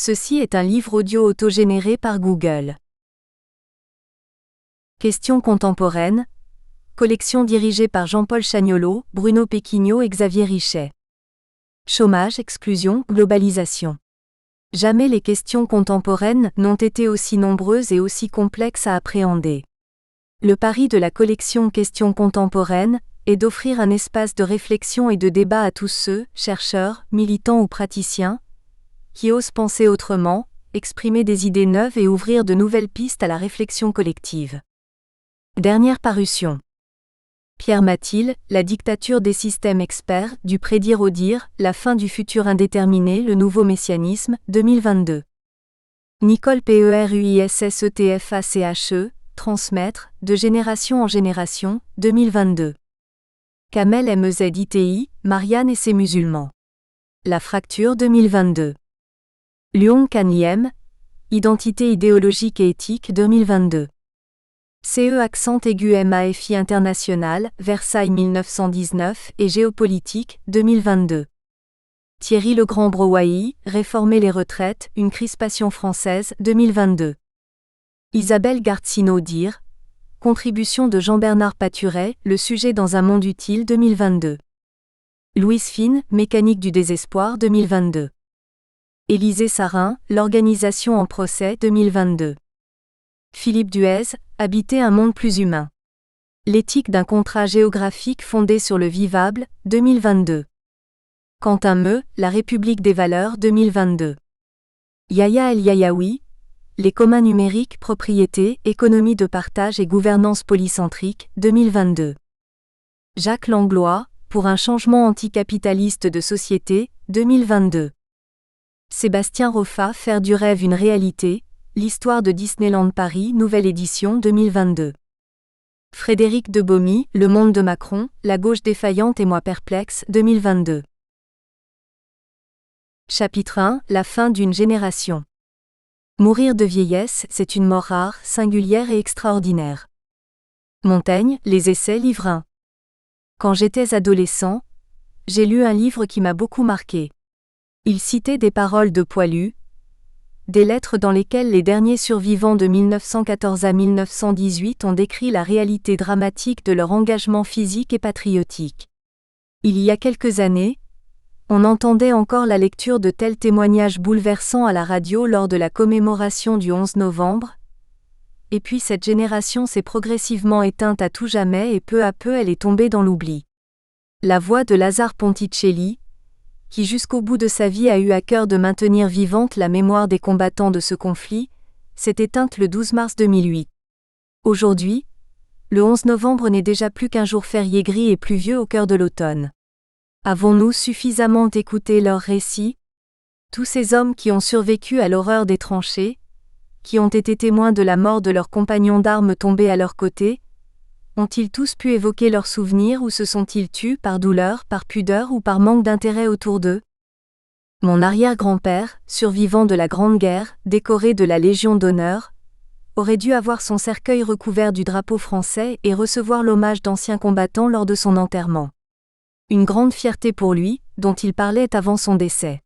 Ceci est un livre audio autogénéré par Google. Questions contemporaines. Collection dirigée par Jean-Paul Chagnolot, Bruno Péquignot et Xavier Richet. Chômage, exclusion, globalisation. Jamais les questions contemporaines n'ont été aussi nombreuses et aussi complexes à appréhender. Le pari de la collection Questions contemporaines est d'offrir un espace de réflexion et de débat à tous ceux, chercheurs, militants ou praticiens, qui osent penser autrement, exprimer des idées neuves et ouvrir de nouvelles pistes à la réflexion collective. Dernière parution. Pierre Mathil, La dictature des systèmes experts, du prédire au dire, la fin du futur indéterminé, le nouveau messianisme, 2022. Nicole Peruissetfache, transmettre, de génération en génération, 2022. Kamel Meziti, Marianne et ses musulmans. La fracture 2022. Luong Can Liem, Identité idéologique et éthique 2022. CE accent aigu MAFI international, Versailles 1919 et géopolitique 2022. Thierry Legrand-Browaï, Réformer les retraites, une crispation française 2022. Isabelle Gartsino dire, contribution de Jean-Bernard Paturet, Le sujet dans un monde utile 2022. Louise Fine, Mécanique du désespoir 2022. Élisée Sarin, L'organisation en procès 2022. Philippe Duez, Habiter un monde plus humain. L'éthique d'un contrat géographique fondé sur le vivable, 2022. Quentin Meux, La République des valeurs 2022. Yahya El Yayaoui, Les communs numériques, propriété, économie de partage et gouvernance polycentrique, 2022. Jacques Langlois, Pour un changement anticapitaliste de société, 2022. Sébastien Roffa, Faire du rêve une réalité, l'histoire de Disneyland Paris, nouvelle édition 2022. Frédéric Debaumy, Le monde de Macron, La gauche défaillante et moi perplexe, 2022. Chapitre 1, La fin d'une génération. Mourir de vieillesse, c'est une mort rare, singulière et extraordinaire. Montaigne, Les Essais, livre 1. Quand j'étais adolescent, j'ai lu un livre qui m'a beaucoup marqué. Il citait des paroles de Poilu, des lettres dans lesquelles les derniers survivants de 1914 à 1918 ont décrit la réalité dramatique de leur engagement physique et patriotique. Il y a quelques années, on entendait encore la lecture de tels témoignages bouleversants à la radio lors de la commémoration du 11 novembre, et puis cette génération s'est progressivement éteinte à tout jamais et peu à peu elle est tombée dans l'oubli. La voix de Lazare Ponticelli, qui jusqu'au bout de sa vie a eu à cœur de maintenir vivante la mémoire des combattants de ce conflit, s'est éteinte le 12 mars 2008. Aujourd'hui, le 11 novembre n'est déjà plus qu'un jour férié gris et pluvieux au cœur de l'automne. Avons-nous suffisamment écouté leurs récits ? Tous ces hommes qui ont survécu à l'horreur des tranchées, qui ont été témoins de la mort de leurs compagnons d'armes tombés à leur côté, ont-ils tous pu évoquer leurs souvenirs ou se sont-ils tus par douleur, par pudeur ou par manque d'intérêt autour d'eux ? Mon arrière-grand-père, survivant de la Grande Guerre, décoré de la Légion d'honneur, aurait dû avoir son cercueil recouvert du drapeau français et recevoir l'hommage d'anciens combattants lors de son enterrement. Une grande fierté pour lui, dont il parlait avant son décès.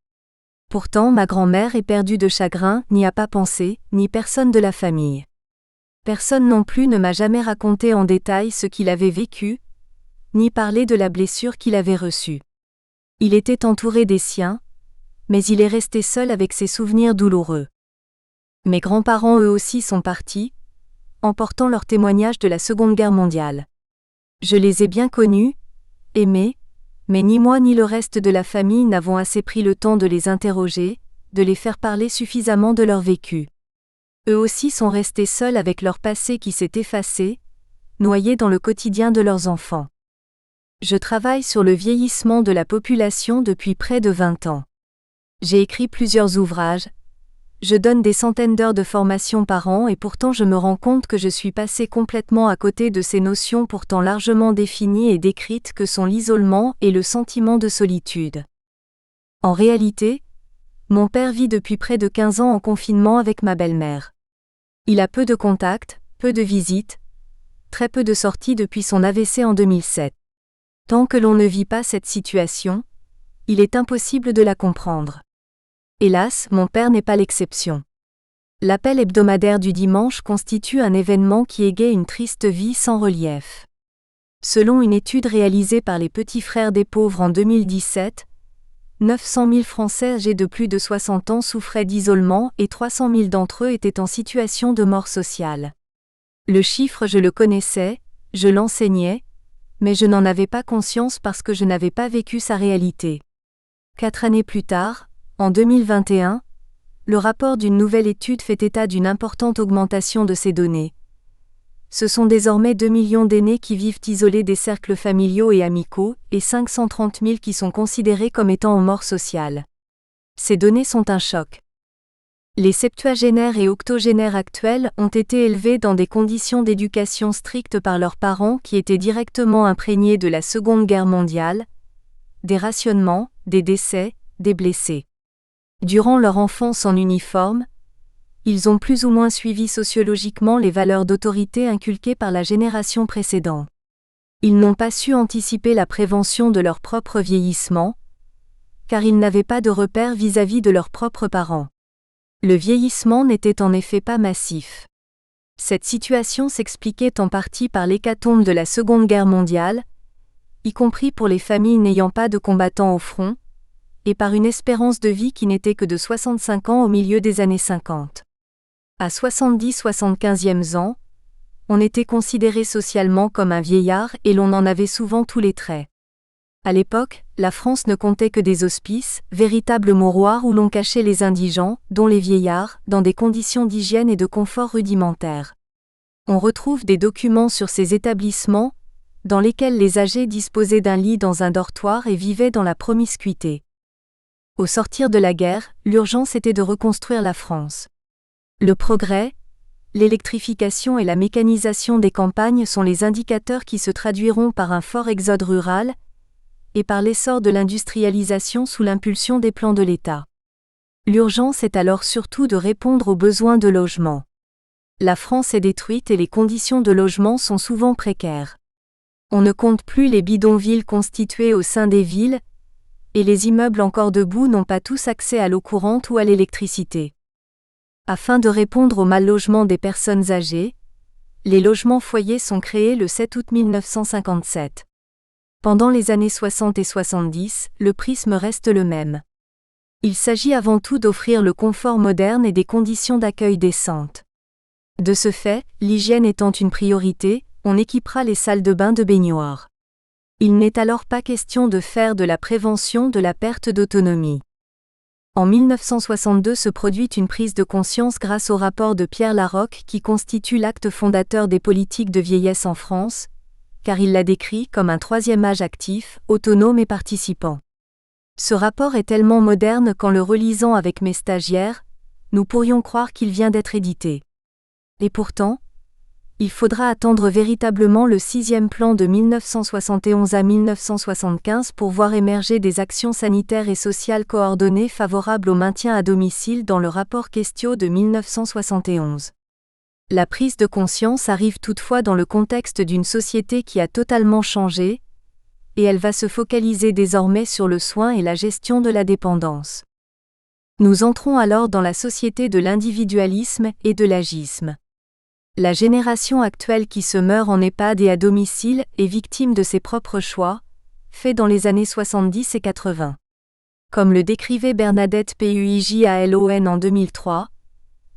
Pourtant ma grand-mère, éperdue de chagrin, n'y a pas pensé, ni personne de la famille. Personne non plus ne m'a jamais raconté en détail ce qu'il avait vécu, ni parlé de la blessure qu'il avait reçue. Il était entouré des siens, mais il est resté seul avec ses souvenirs douloureux. Mes grands-parents eux aussi sont partis, emportant leurs témoignages de la Seconde Guerre mondiale. Je les ai bien connus, aimés, mais ni moi ni le reste de la famille n'avons assez pris le temps de les interroger, de les faire parler suffisamment de leur vécu. Eux aussi sont restés seuls avec leur passé qui s'est effacé, noyés dans le quotidien de leurs enfants. Je travaille sur le vieillissement de la population depuis près de 20 ans. J'ai écrit plusieurs ouvrages, je donne des centaines d'heures de formation par an et pourtant je me rends compte que je suis passé complètement à côté de ces notions pourtant largement définies et décrites que sont l'isolement et le sentiment de solitude. En réalité, mon père vit depuis près de 15 ans en confinement avec ma belle-mère. Il a peu de contacts, peu de visites, très peu de sorties depuis son AVC en 2007. Tant que l'on ne vit pas cette situation, il est impossible de la comprendre. Hélas, mon père n'est pas l'exception. L'appel hebdomadaire du dimanche constitue un événement qui égaye une triste vie sans relief. Selon une étude réalisée par les Petits Frères des Pauvres en 2017, 900 000 Français âgés de plus de 60 ans souffraient d'isolement et 300 000 d'entre eux étaient en situation de mort sociale. Le chiffre, je le connaissais, je l'enseignais, mais je n'en avais pas conscience parce que je n'avais pas vécu sa réalité. 4 années plus tard, en 2021, le rapport d'une nouvelle étude fait état d'une importante augmentation de ces données. Ce sont désormais 2 millions d'aînés qui vivent isolés des cercles familiaux et amicaux, et 530 000 qui sont considérés comme étant en mort sociale. Ces données sont un choc. Les septuagénaires et octogénaires actuels ont été élevés dans des conditions d'éducation strictes par leurs parents qui étaient directement imprégnés de la Seconde Guerre mondiale, des rationnements, des décès, des blessés. Durant leur enfance en uniforme, ils ont plus ou moins suivi sociologiquement les valeurs d'autorité inculquées par la génération précédente. Ils n'ont pas su anticiper la prévention de leur propre vieillissement, car ils n'avaient pas de repères vis-à-vis de leurs propres parents. Le vieillissement n'était en effet pas massif. Cette situation s'expliquait en partie par l'hécatombe de la Seconde Guerre mondiale, y compris pour les familles n'ayant pas de combattants au front, et par une espérance de vie qui n'était que de 65 ans au milieu des années 50. À 70-75e ans, on était considéré socialement comme un vieillard et l'on en avait souvent tous les traits. À l'époque, la France ne comptait que des hospices, véritables mouroirs où l'on cachait les indigents, dont les vieillards, dans des conditions d'hygiène et de confort rudimentaires. On retrouve des documents sur ces établissements, dans lesquels les âgés disposaient d'un lit dans un dortoir et vivaient dans la promiscuité. Au sortir de la guerre, l'urgence était de reconstruire la France. Le progrès, l'électrification et la mécanisation des campagnes sont les indicateurs qui se traduiront par un fort exode rural et par l'essor de l'industrialisation sous l'impulsion des plans de l'État. L'urgence est alors surtout de répondre aux besoins de logement. La France est détruite et les conditions de logement sont souvent précaires. On ne compte plus les bidonvilles constitués au sein des villes, et les immeubles encore debout n'ont pas tous accès à l'eau courante ou à l'électricité. Afin de répondre au mal-logement des personnes âgées, les logements foyers sont créés le 7 août 1957. Pendant les années 60 et 70, le prisme reste le même. Il s'agit avant tout d'offrir le confort moderne et des conditions d'accueil décentes. De ce fait, l'hygiène étant une priorité, on équipera les salles de bain de baignoire. Il n'est alors pas question de faire de la prévention de la perte d'autonomie. En 1962 se produit une prise de conscience grâce au rapport de Pierre Laroque qui constitue l'acte fondateur des politiques de vieillesse en France, car il la décrit comme un troisième âge actif, autonome et participant. Ce rapport est tellement moderne qu'en le relisant avec mes stagiaires, nous pourrions croire qu'il vient d'être édité. Et pourtant, il faudra attendre véritablement le 6e plan de 1971 à 1975 pour voir émerger des actions sanitaires et sociales coordonnées favorables au maintien à domicile dans le rapport Questio de 1971. La prise de conscience arrive toutefois dans le contexte d'une société qui a totalement changé, et elle va se focaliser désormais sur le soin et la gestion de la dépendance. Nous entrons alors dans la société de l'individualisme et de l'agisme. La génération actuelle qui se meurt en EHPAD et à domicile est victime de ses propres choix, faits dans les années 70 et 80. Comme le décrivait Bernadette Puijalon en 2003,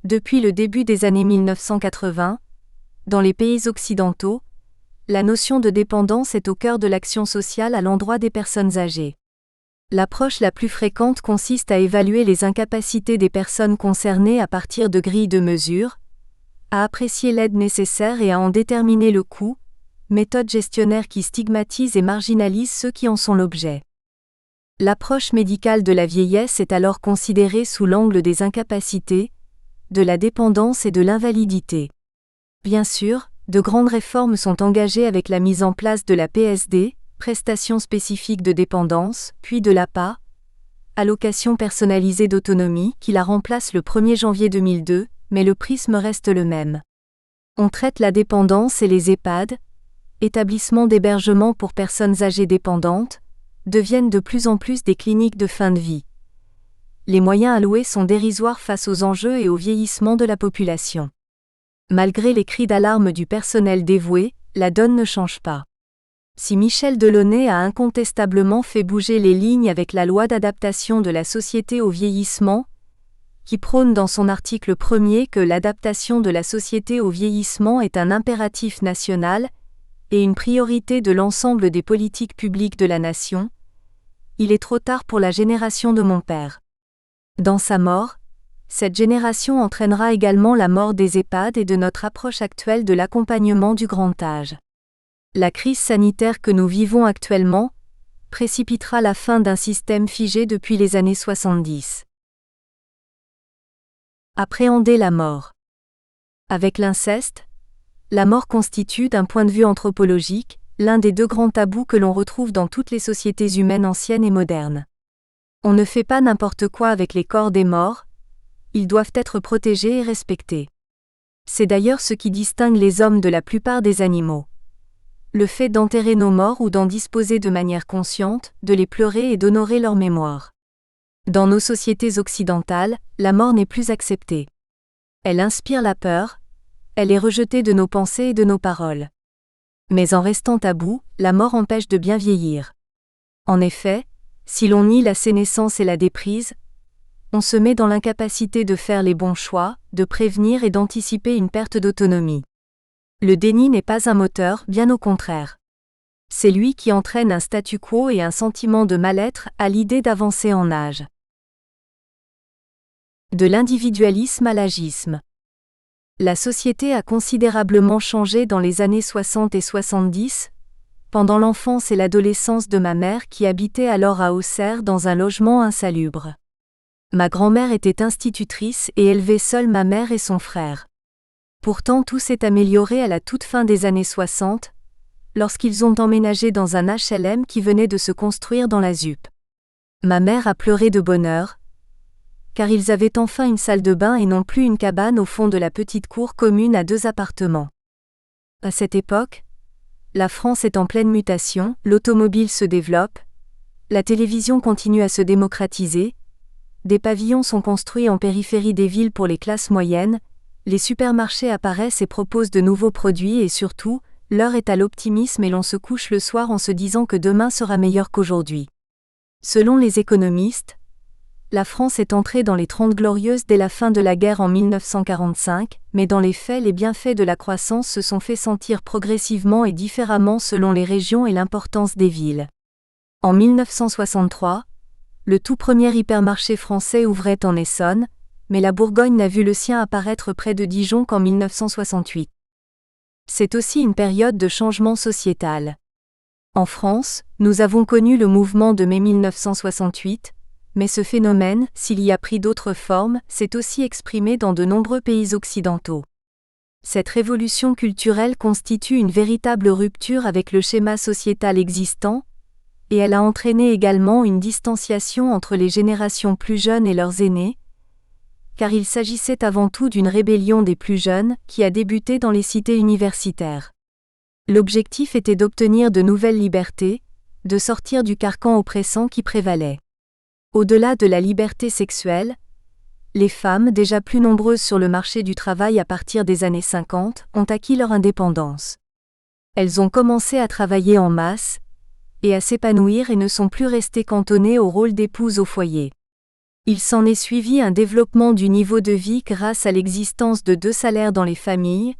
depuis le début des années 1980, dans les pays occidentaux, la notion de dépendance est au cœur de l'action sociale à l'endroit des personnes âgées. L'approche la plus fréquente consiste à évaluer les incapacités des personnes concernées à partir de grilles de mesure, à apprécier l'aide nécessaire et à en déterminer le coût, méthode gestionnaire qui stigmatise et marginalise ceux qui en sont l'objet. L'approche médicale de la vieillesse est alors considérée sous l'angle des incapacités, de la dépendance et de l'invalidité. Bien sûr, de grandes réformes sont engagées avec la mise en place de la PSD, prestation spécifique de dépendance, puis de l'APA, allocation personnalisée d'autonomie, qui la remplace le 1er janvier 2002, mais le prisme reste le même. On traite la dépendance et les EHPAD, établissements d'hébergement pour personnes âgées dépendantes, deviennent de plus en plus des cliniques de fin de vie. les moyens alloués sont dérisoires face aux enjeux et au vieillissement de la population. Malgré les cris d'alarme du personnel dévoué, la donne ne change pas. Si Michel Delaunay a incontestablement fait bouger les lignes avec la loi d'adaptation de la société au vieillissement, qui prône dans son article 1er que l'adaptation de la société au vieillissement est un impératif national et une priorité de l'ensemble des politiques publiques de la nation, il est trop tard pour la génération de mon père. Dans sa mort, cette génération entraînera également la mort des EHPAD et de notre approche actuelle de l'accompagnement du grand âge. La crise sanitaire que nous vivons actuellement précipitera la fin d'un système figé depuis les années 70. Appréhender la mort. Avec l'inceste, la mort constitue, d'un point de vue anthropologique, l'un des deux grands tabous que l'on retrouve dans toutes les sociétés humaines anciennes et modernes. On ne fait pas n'importe quoi avec les corps des morts, ils doivent être protégés et respectés. C'est d'ailleurs ce qui distingue les hommes de la plupart des animaux. Le fait d'enterrer nos morts ou d'en disposer de manière consciente, de les pleurer et d'honorer leur mémoire. Dans nos sociétés occidentales, la mort n'est plus acceptée. Elle inspire la peur, elle est rejetée de nos pensées et de nos paroles. Mais en restant tabou, la mort empêche de bien vieillir. En effet, si l'on nie la sénescence et la déprise, on se met dans l'incapacité de faire les bons choix, de prévenir et d'anticiper une perte d'autonomie. Le déni n'est pas un moteur, bien au contraire. C'est lui qui entraîne un statu quo et un sentiment de mal-être à l'idée d'avancer en âge. De l'individualisme à l'agisme. La société a considérablement changé dans les années 60 et 70, pendant l'enfance et l'adolescence de ma mère qui habitait alors à Auxerre dans un logement insalubre. Ma grand-mère était institutrice et élevait seule ma mère et son frère. Pourtant tout s'est amélioré à la toute fin des années 60, lorsqu'ils ont emménagé dans un HLM qui venait de se construire dans la ZUP. Ma mère a pleuré de bonheur, car ils avaient enfin une salle de bain et non plus une cabane au fond de la petite cour commune à 2 appartements. À cette époque, la France est en pleine mutation, l'automobile se développe, la télévision continue à se démocratiser, des pavillons sont construits en périphérie des villes pour les classes moyennes, les supermarchés apparaissent et proposent de nouveaux produits et surtout, l'heure est à l'optimisme et l'on se couche le soir en se disant que demain sera meilleur qu'aujourd'hui. Selon les économistes, la France est entrée dans les 30 glorieuses dès la fin de la guerre en 1945, mais dans les faits les bienfaits de la croissance se sont fait sentir progressivement et différemment selon les régions et l'importance des villes. En 1963, le tout premier hypermarché français ouvrait en Essonne, mais la Bourgogne n'a vu le sien apparaître près de Dijon qu'en 1968. C'est aussi une période de changement sociétal. En France, nous avons connu le mouvement de mai 1968, mais ce phénomène, s'il y a pris d'autres formes, s'est aussi exprimé dans de nombreux pays occidentaux. Cette révolution culturelle constitue une véritable rupture avec le schéma sociétal existant, et elle a entraîné également une distanciation entre les générations plus jeunes et leurs aînés, car il s'agissait avant tout d'une rébellion des plus jeunes, qui a débuté dans les cités universitaires. L'objectif était d'obtenir de nouvelles libertés, de sortir du carcan oppressant qui prévalait. Au-delà de la liberté sexuelle, les femmes, déjà plus nombreuses sur le marché du travail à partir des années 50, ont acquis leur indépendance. Elles ont commencé à travailler en masse, et à s'épanouir et ne sont plus restées cantonnées au rôle d'épouse au foyer. Il s'en est suivi un développement du niveau de vie grâce à l'existence de 2 salaires dans les familles,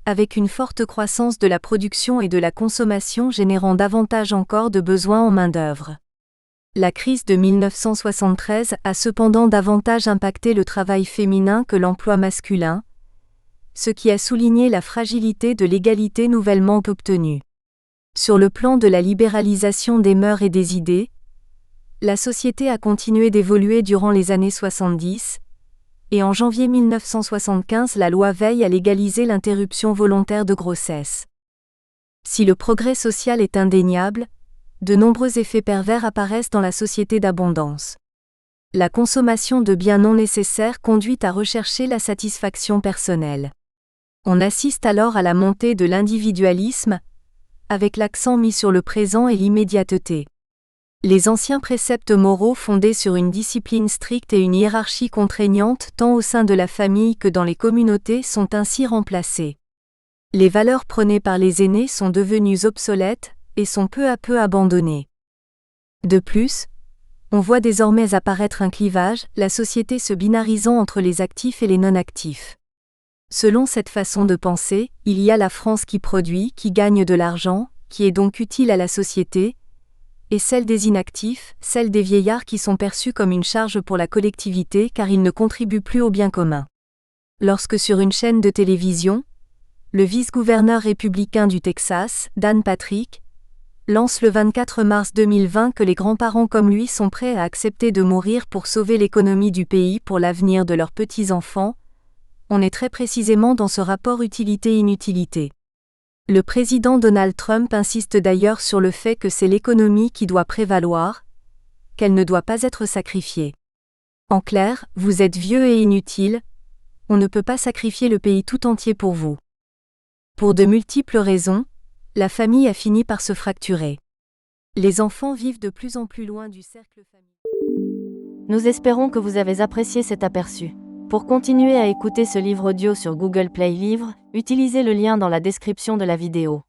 avec une forte croissance de la production et de la consommation générant davantage encore de besoins en main-d'œuvre. La crise de 1973 a cependant davantage impacté le travail féminin que l'emploi masculin, ce qui a souligné la fragilité de l'égalité nouvellement obtenue. Sur le plan de la libéralisation des mœurs et des idées, la société a continué d'évoluer durant les années 70, et en janvier 1975 la loi Veil a légalisé l'interruption volontaire de grossesse. Si le progrès social est indéniable, de nombreux effets pervers apparaissent dans la société d'abondance. La consommation de biens non nécessaires conduit à rechercher la satisfaction personnelle. On assiste alors à la montée de l'individualisme, avec l'accent mis sur le présent et l'immédiateté. Les anciens préceptes moraux fondés sur une discipline stricte et une hiérarchie contraignante tant au sein de la famille que dans les communautés sont ainsi remplacés. Les valeurs prônées par les aînés sont devenues obsolètes et sont peu à peu abandonnées. De plus, on voit désormais apparaître un clivage, la société se binarisant entre les actifs et les non-actifs. Selon cette façon de penser, il y a la France qui produit, qui gagne de l'argent, qui est donc utile à la société, et celle des inactifs, celle des vieillards qui sont perçus comme une charge pour la collectivité car ils ne contribuent plus au bien commun. Lorsque sur une chaîne de télévision, le vice-gouverneur républicain du Texas, Dan Patrick, lance le 24 mars 2020 que les grands-parents comme lui sont prêts à accepter de mourir pour sauver l'économie du pays pour l'avenir de leurs petits-enfants, on est très précisément dans ce rapport utilité-inutilité. Le président Donald Trump insiste d'ailleurs sur le fait que c'est l'économie qui doit prévaloir, qu'elle ne doit pas être sacrifiée. En clair, vous êtes vieux et inutile, on ne peut pas sacrifier le pays tout entier pour vous. Pour de multiples raisons, la famille a fini par se fracturer. Les enfants vivent de plus en plus loin du cercle familial. Nous espérons que vous avez apprécié cet aperçu. Pour continuer à écouter ce livre audio sur Google Play Livres, utilisez le lien dans la description de la vidéo.